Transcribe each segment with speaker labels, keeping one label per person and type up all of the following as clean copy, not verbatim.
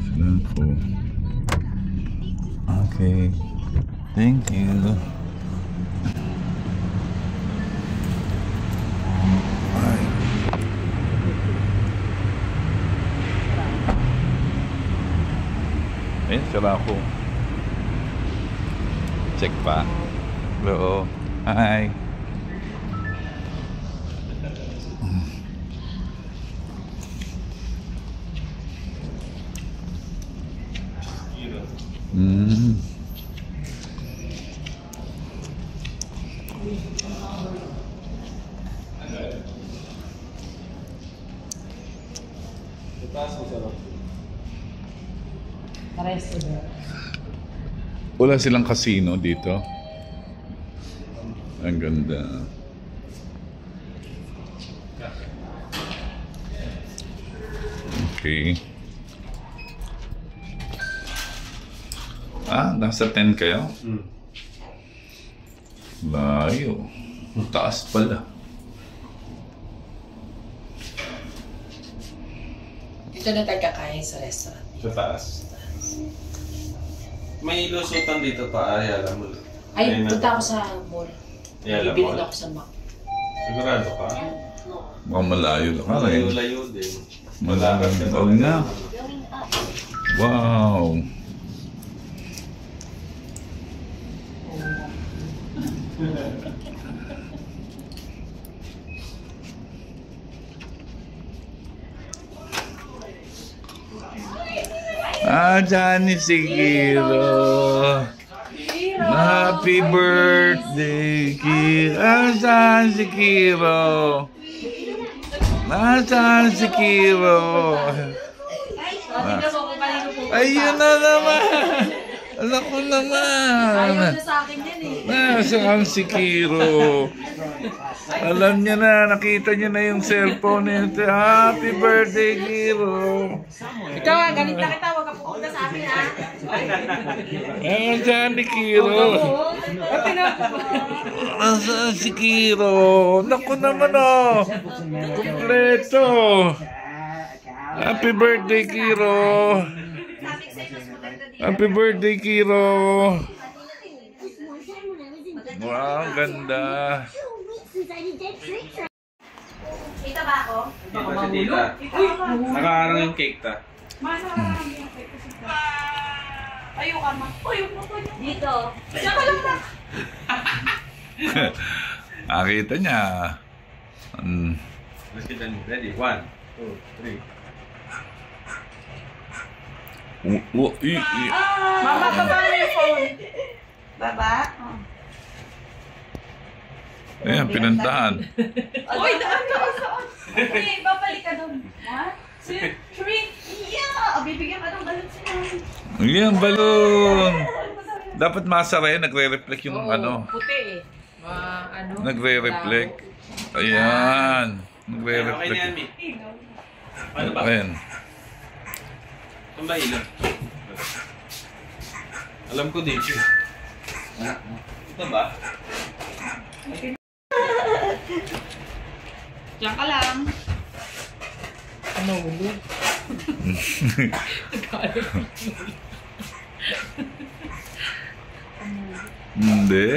Speaker 1: Sila po. Okay. Thank you. Ay. Ayun, sila ako. Check pa. Hello. Hi. Wala silang casino dito. Ang ganda. Okay. Nasa 10 kayo? Layo. Taas pala.
Speaker 2: Dito na tayo kakain sa restaurant.
Speaker 3: Sa taas. May lusutan dito pa, Ayala Mall.
Speaker 2: Ay, punta ako sa mall.
Speaker 3: Ayala
Speaker 2: Bibili
Speaker 3: Mall.
Speaker 2: ako sa Mac.
Speaker 3: Sigurado ka?
Speaker 1: Mukhang malayo lang.
Speaker 3: Malayo-layo din.
Speaker 1: Malayo na. Wow. Johnny Sigiro. Happy birthday, Kiro. Saan si Kiro? Nasaan si Kiro? Ayun na naman. Alam ko naman.
Speaker 2: Ayaw na sa akin yan eh.
Speaker 1: Nasaan si Kiro? Alam niya na, nakita niya na yung cellphone niya. Happy birthday, Kiro.
Speaker 2: Ikaw nga, galit na kita. Huwag ka pupunta sa akin ha.
Speaker 1: Nasaan si Kiro? Nasaan si Kiro? Naku naman oh. Kompleto. Happy birthday, Kiro. Happy birthday, Kiro. Wow, ganda.
Speaker 2: Dito ba ako?
Speaker 3: Dito si Tita. Nakaharang yung cake ta.
Speaker 2: Ayaw ka ma. Dito. Diyan ka lang na.
Speaker 1: Nakita niya.
Speaker 3: Let's get done. Ready? 1, 2, 3.
Speaker 2: Mama, baba mo yung phone. Baba?
Speaker 1: Ayan, pinuntahan.
Speaker 2: Uy, daan. Okay, babalik ka doon. 1, 2, 3. Yeah! Bibigyan ka ng balon sila.
Speaker 1: Ayan, balon. Dapat masara yan, nagre-reflect yung ano.
Speaker 2: Puti eh.
Speaker 1: Nagre-reflect. Ayan.
Speaker 3: Okay na yan,
Speaker 1: Nagre-reflect.
Speaker 3: Mi. Ano ba?
Speaker 1: Ayan.
Speaker 3: Saan ba ilaw? Alam ko dito. Ito ba?
Speaker 2: Diyan ka lang. Ano ulo?
Speaker 1: Hindi.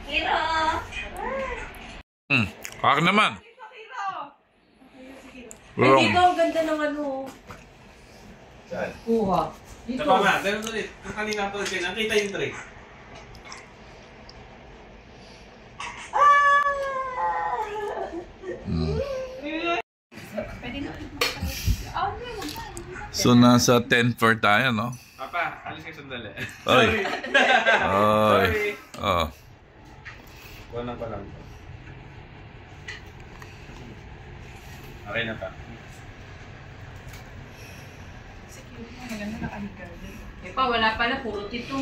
Speaker 2: Kiro!
Speaker 1: Kaka naman.
Speaker 2: Ay, dito ang ganda ng ano.
Speaker 3: Saan?
Speaker 2: Kuha.
Speaker 3: Ito pa nga, ganun ulit. Kung kanina po kayo, nakita yung tray.
Speaker 1: So, nasa 10th floor tayo, no?
Speaker 3: Papa, alis kayo sandali.
Speaker 1: Oy. Oy.
Speaker 3: Sorry.
Speaker 1: Oh.
Speaker 3: Walang pa lang. Okay na pa.
Speaker 2: Eh pa, wala pala. Puro tito.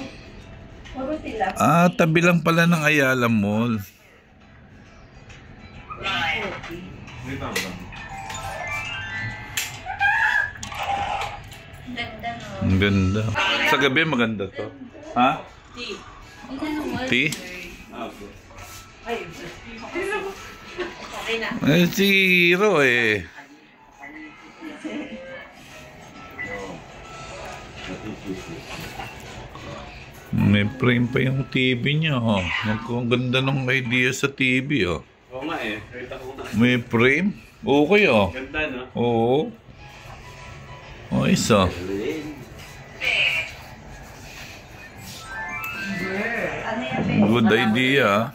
Speaker 2: Puro tila.
Speaker 1: Tabi lang pala ng Ayala Mall.
Speaker 3: Dito ang ba?
Speaker 2: Ganda no.
Speaker 1: Ang ganda.
Speaker 2: Pakita
Speaker 1: Sa gabi maganda to. Ha? Tea?
Speaker 2: Okay na.
Speaker 1: Eh, si Hiro eh. May frame pa yung TV niya, oh. Ang ganda ng idea sa TV, oh.
Speaker 3: Oo nga eh. Kahit ako nga.
Speaker 1: May frame? Okay, oh.
Speaker 3: Ganda, no?
Speaker 1: Oo. Oh, isa. Good idea, ah.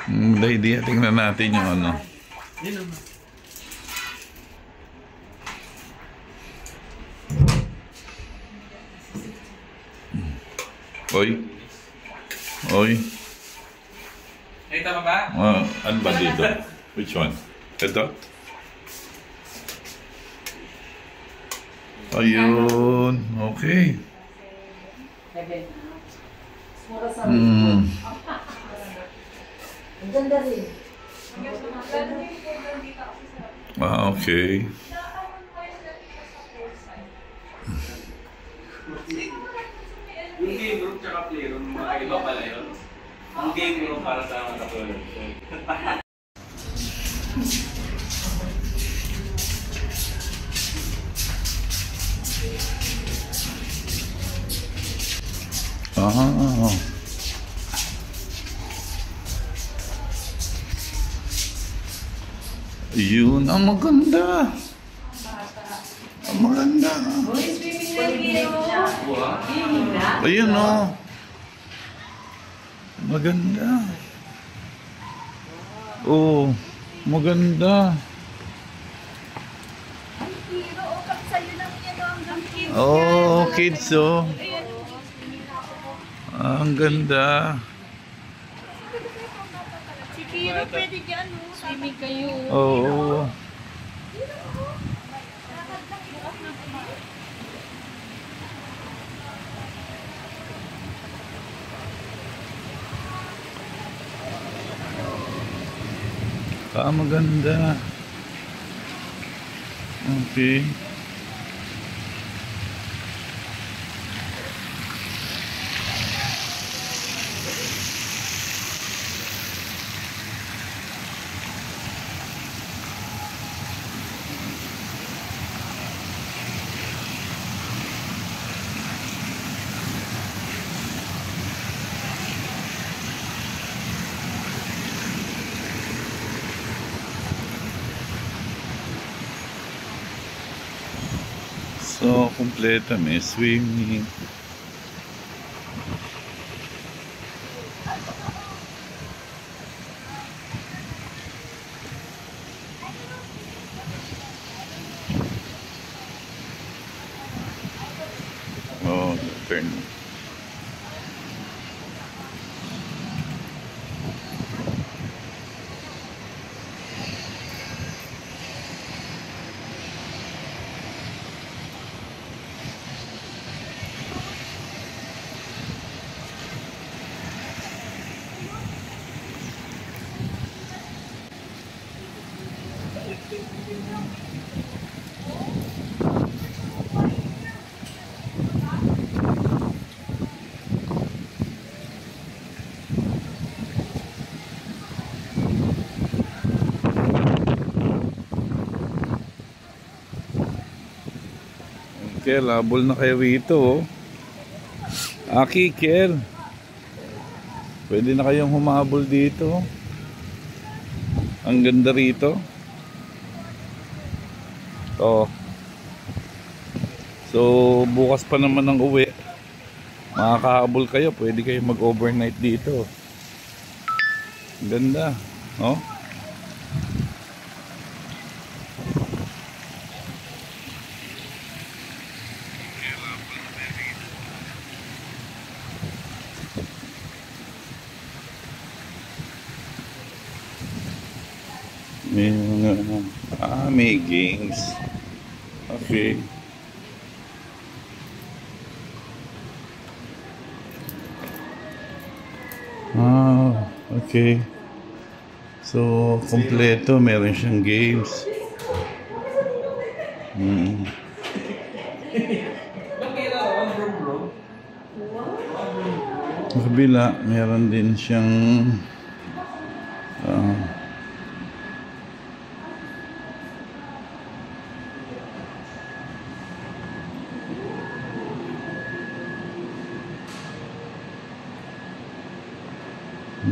Speaker 1: Good idea. Tingnan natin yung ano.
Speaker 3: Yun naman.
Speaker 1: Oy. Oy.
Speaker 3: Ay, tama ba?
Speaker 1: Ano ba dito? Which one? Ito? Ayun. Okay.
Speaker 4: Ang ganda rin.
Speaker 1: Okay.
Speaker 3: Yung game room tsaka playroom, magkaiba pala yun. Ang game room para sa mga katulad.
Speaker 1: Ah. Yun, ang maganda. Ang maganda. Ayun, oh. Maganda. Oh, maganda. Oh, kids, oh. Ang ganda.
Speaker 2: Si Kiro, pwede dyan, no? Swimming kayo.
Speaker 1: Oo. Maganda. Okay. So, kompleto. May swimming. Oh, turn. Kel, habol na kayo rito, oh. Aki, Kel. Pwede na kayong humabol dito. Ang ganda rito. Oh. So, bukas pa naman ang uwi. Makakahabol kayo. Pwede kayo mag-overnight dito. Ang ganda. Oh. May games. Okay. Okay. So, kompleto. Meron siyang games. kabila, meron din siyang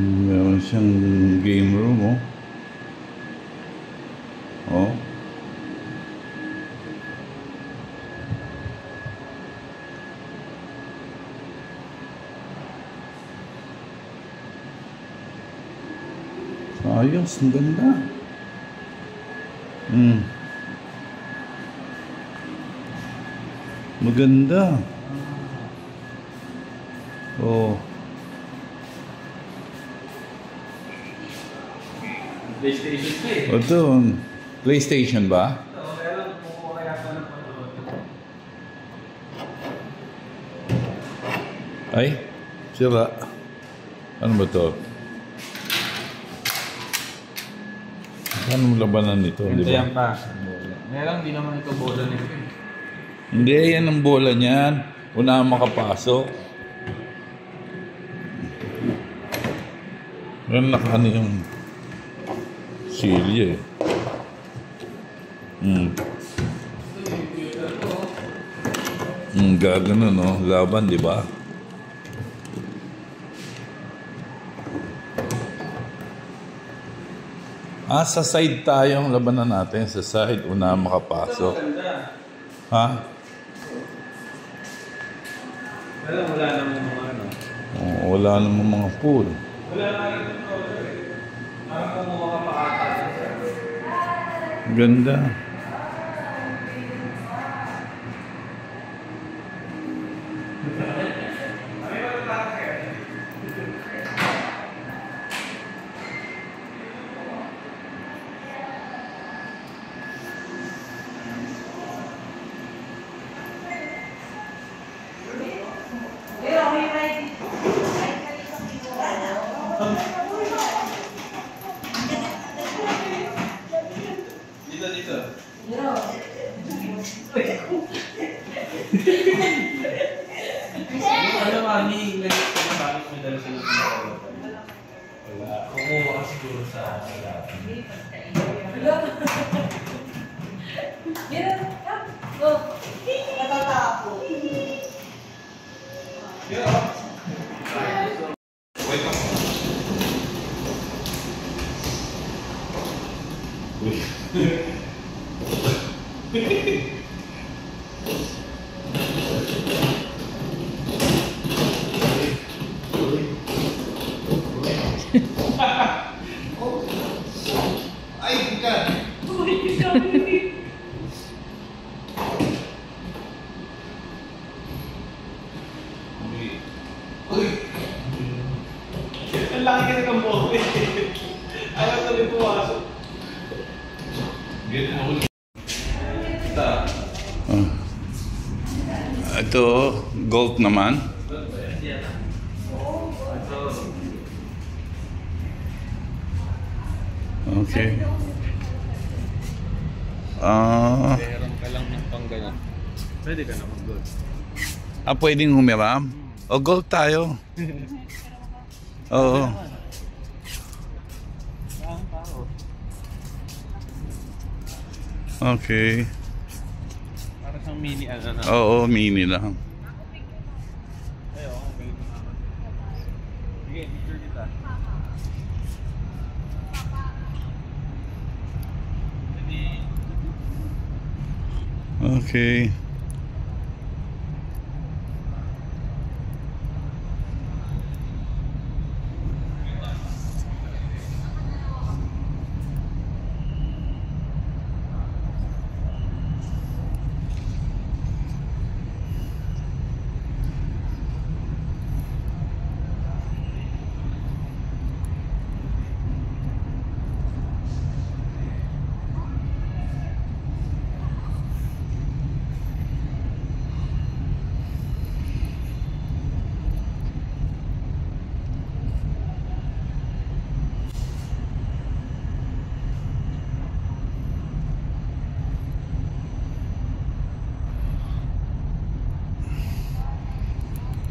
Speaker 1: meron siyang game room, oh. Oh. Ayos, ang ganda. Maganda. Oh.
Speaker 3: PlayStation pa eh.
Speaker 1: Ito, PlayStation ba?
Speaker 3: Oo, meron. Kung kaya ka ng panood.
Speaker 1: Ay, sira. Ano ba to? Anong labanan nito, di ba?
Speaker 3: Yan pa. Meron, di naman ito bola nito.
Speaker 1: Hindi, yan ang bola niyan. Una makapasok. Yan nakano yung silya eh. Gagano, no? Laban, di ba? Sa side tayo ang labanan natin. Sa side, una makapasok. Ha?
Speaker 3: Wala namang mga ano.
Speaker 1: Oh, wala namang mga pool.
Speaker 3: Wala nga rin ito. Parang kumuha ka pa ata.
Speaker 1: Ganda.
Speaker 3: Dito. Ano mami, bakit may dala sila sa wala. Kumuha ka siguro sa wala.
Speaker 1: Ay, bukan.
Speaker 3: Ang laki kasi ng bote. Ayaw tuloy pumasok.
Speaker 1: Ito, golf naman. Okay.
Speaker 3: Meron ka lang ng pang ganyan. Pwede ka na mag-gold.
Speaker 1: Pwedeng humiram? O, golf tayo. Oo. Okay.
Speaker 3: Para sa mini ano na.
Speaker 1: Oo, mini lang.
Speaker 3: Ayun, okay. Sige, picture kita.
Speaker 1: Okay.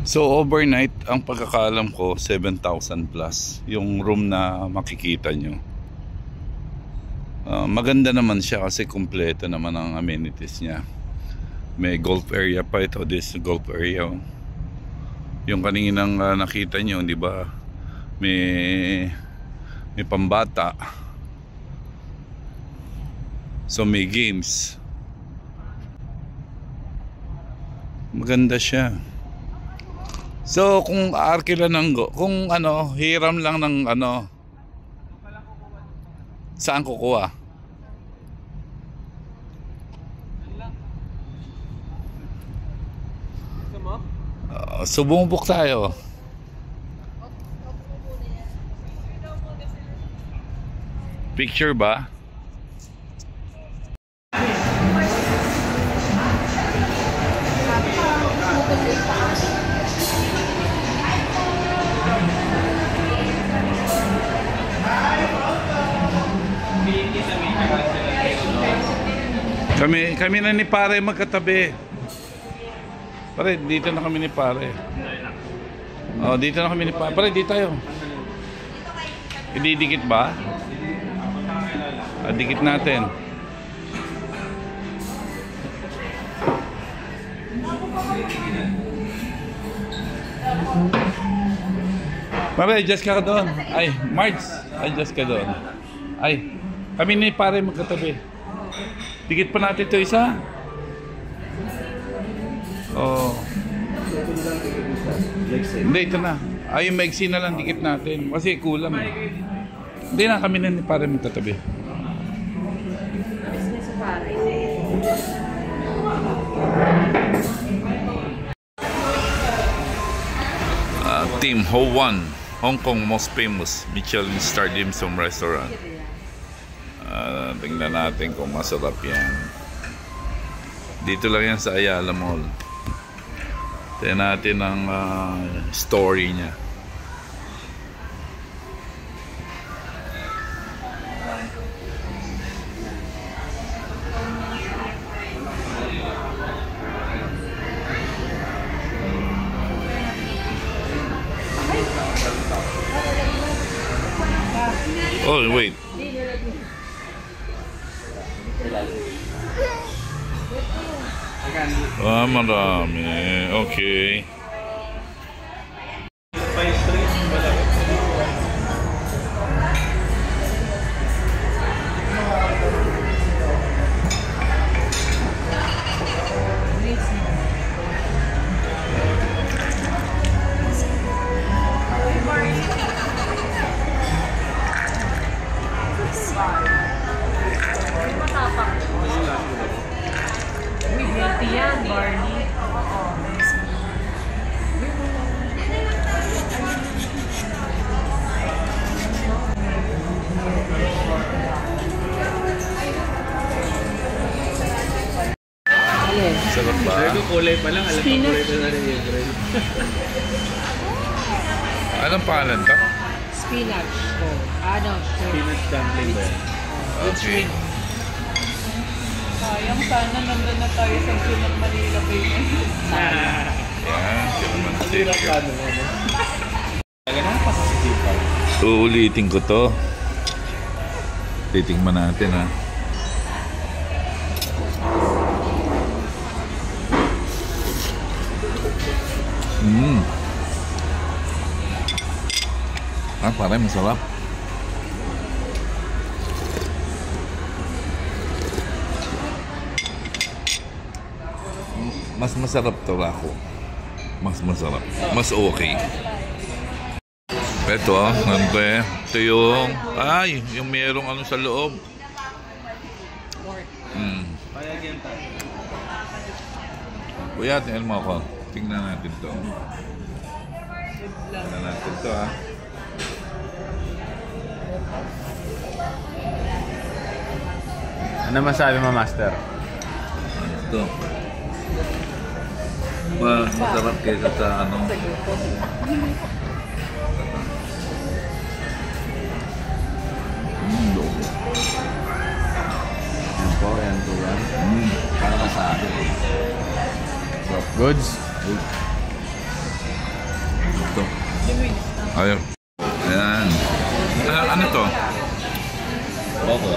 Speaker 1: So overnight, ang pagkakaalam ko 7,000 plus yung room na makikita nyo. Maganda naman siya kasi kumpleto naman ang amenities niya. May golf area pa ito. This golf area. Yung kaninang nakita nyo, di ba? May pambata. So may games. Maganda siya. So kung arkila ng kung ano, hiram lang ng ano, saan kukuha? So bumubok tayo. Picture ba? Kami na ni pare magkatabi. Pare, dito na kami ni pare. Oh, dito na kami ni pare. Pare, dito tayo. Ididikit ba? Dikit natin. Pare, adjust ka doon. Ay, March, adjust ka doon. Ay, kami ni pare magkatabi. Dikit pa natin ito isa. Oh. Hindi, ito na. Ay, yung maigsi na lang, dikit natin. Kasi kulang. Hindi na, kami na ni pare magkatabi. Tim Ho Wan, Hong Kong most famous Michelin star dim sum restaurant. Tingnan natin kung masarap yan. Dito lang yan sa Ayala Mall. Tingnan natin ang story niya. Oh, wait. Marami. Okay.
Speaker 2: Yan, Barney.
Speaker 1: Sarap ba?
Speaker 3: Sabi ko kulay pa lang, alam ko kulay pa na rin yung bread.
Speaker 1: Anong pangalan to?
Speaker 4: Spinach. Ano?
Speaker 3: Peanut dumpling ba yan?
Speaker 1: Okay.
Speaker 2: Sayang, sana nandun na tayo sa Sunod Manila Bay.
Speaker 1: Yan, naman
Speaker 3: Hirap ka ano mo. Talaga na pa sa Sipal.
Speaker 1: uulitin ko to. Titingnan natin ha. Parang masarap. Mas masarap to ako. Mas masarap. Mas okay. Ito nante. Ito yung, yung merong ano sa loob.
Speaker 3: Payag yan tayo.
Speaker 1: Kuya, tingnan mo ako. Tingnan natin to. Tingnan natin to ha.
Speaker 3: Ano masabi mo, Master?
Speaker 1: Ito. Masarap kaysa sa ano.
Speaker 3: Yan po, yan po yan. Para masabi.
Speaker 5: Goods?
Speaker 1: Ayun. Ayan. Ano to?
Speaker 3: Tofu.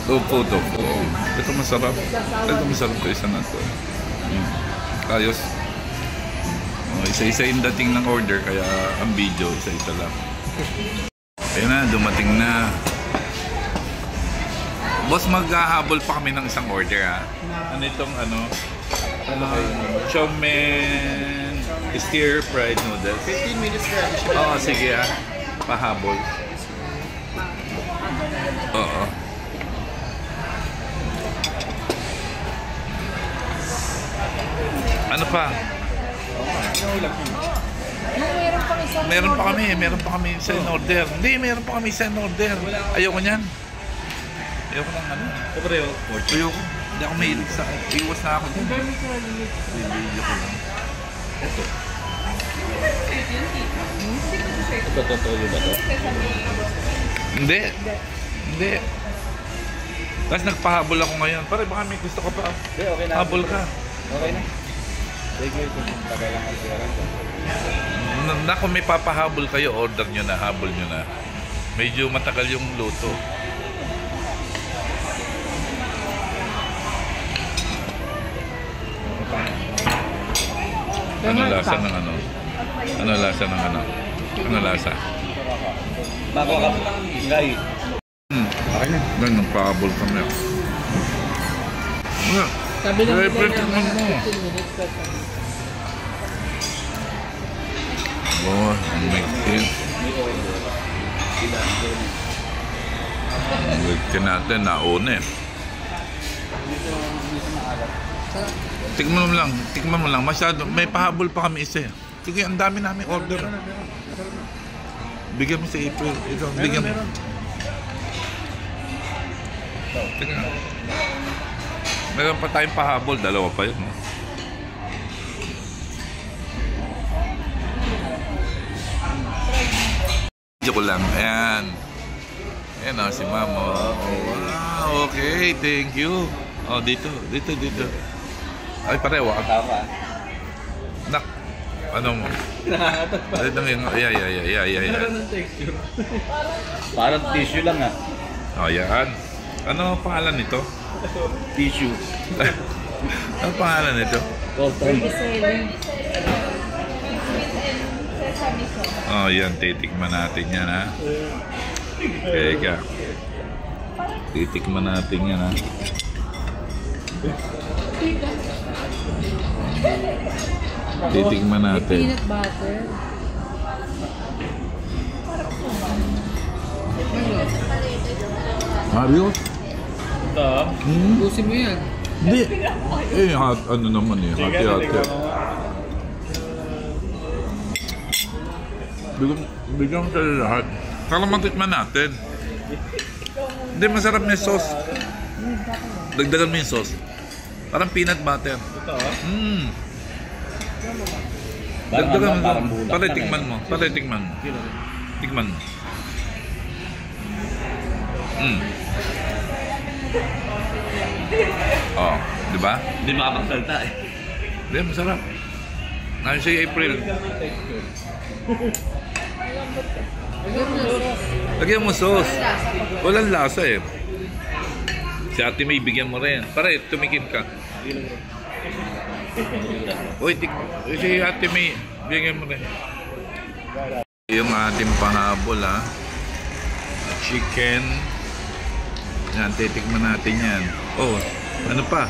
Speaker 3: Tofu.
Speaker 1: Tofu. Ito masarap. Ito masarap to. Isa na to. Ayos. Isa-isa yung dating ng order, kaya ang video, isa-isa lang. Ayun na, dumating na. Boss, maghahabol pa kami ng isang order, ha? Ano itong chow mein stir fried noodles.
Speaker 3: 15 minutes ready.
Speaker 1: Oo, sige ha. Pahabol. Oo. Ano pa? Meron pa kami sa in-order. Hindi, meron pa kami sa in-order. Ayoko niyan. Ayoko ng ano. Ayoko. Hindi ako mahilig sa... Iwas na ako dyan. Video ko lang. Ito.
Speaker 3: Ito, totoo ba ito?
Speaker 1: Hindi. Tapos nagpahabol ako ngayon. Pare, baka may gusto ka pa.
Speaker 3: Hindi, okay na.
Speaker 1: Habol ka.
Speaker 3: Okay na. Sige, tagay lang ang pera.
Speaker 1: Kung may papahabol kayo, order nyo na, habol nyo na. Medyo matagal yung luto. Ano lasa ng ano? Ano lasa ng ano? Ano lasa?
Speaker 3: Bago ka. Ngay.
Speaker 1: Okay na. Ganun, pahabol kami.
Speaker 4: Sabi lang nila
Speaker 1: Prepare
Speaker 4: naman
Speaker 1: mo.
Speaker 4: 15 minutes per time.
Speaker 1: Oh, ang migtin. Ang migtin natin, nauna eh. Tikman mo lang. Masyado, may pahabol pa kami isa eh. Sige, ang dami namin order. Bigyan mo sa April. Ito, bigyan mo. Tingnan. Meron pa tayong pahabol. Dalawa pa yun. No? Joke lang. Ayan. Ayan o, si Mama. Wow, okay. Thank you. Oh, dito. Ay, pareho.
Speaker 3: Tama.
Speaker 1: Nak. Ano mo? Dito yung... Yeah.
Speaker 3: Texture. Parang tissue lang ah.
Speaker 1: Oh, yan. Ano pangalan nito?
Speaker 3: Tissue.
Speaker 1: Ano pangalan nito?
Speaker 3: Cotton.
Speaker 1: Oh, yan. Titikman natin yan, ha? Teka. Titikman natin yan, ha? Titikman natin.
Speaker 4: Peanut butter.
Speaker 1: Mario?
Speaker 3: Ito.
Speaker 4: Busin mo yan.
Speaker 1: Hindi. Ano naman eh. Hati-hati. Bigyan mo tayo lahat. Kala matikman natin. Hindi, masarap na yung sauce. Dagdagan mo yung sauce. Parang peanut butter.
Speaker 3: Ito.
Speaker 1: Dagdagan mo.
Speaker 3: Parang bulak.
Speaker 1: Pare, tikman mo. Tikman mo. Oh, di ba?
Speaker 3: Hindi makapagsalta eh.
Speaker 1: Hindi, masarap. Ngayon si April. Lagyan mo sauce. Walang lasa eh. Si Ate May, bigyan mo rin. Pare, tumikim ka. Uy, si Ate May, bigyan mo rin. Yung ating pahabol, ha. Chicken. Yan, titikman natin yan. Oh, ano pa?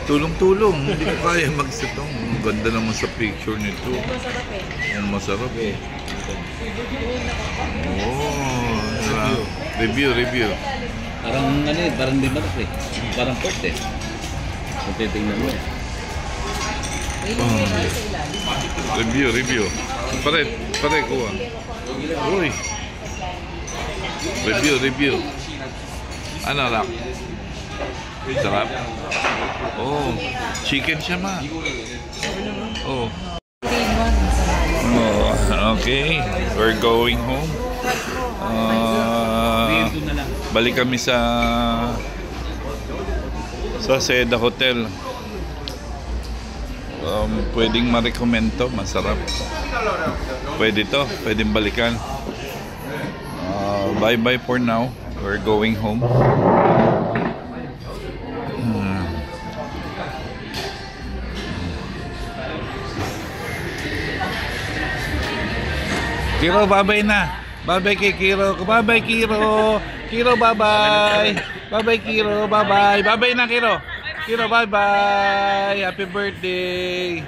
Speaker 1: Tulong-tulong. Hindi ko kaya magsitong. Ang ganda naman sa picture nito.
Speaker 2: Masarap eh.
Speaker 1: Ang masarap eh. Oh, review.
Speaker 3: Parang ano eh, parang di ba eh. Parang pork eh. Kung titingnan mo eh.
Speaker 1: Review. Pare, kuha. Uy. Review. Ano lang? Sarap. Oh, chicken siya ma. Oh. Oh, okay. We're going home. Balik kami sa Seda Hotel. pwedeng ma-recommend to, masarap. Pwede to, pwedeng balikan. Bye-bye for now. We're going home. Kiro, bye-bye na. Bye-bye kay Kiro. Bye-bye, Kiro. Kiro, bye-bye. Bye-bye, Kiro. Bye-bye. Bye-bye na, Kiro. Kiro, bye-bye. Happy birthday.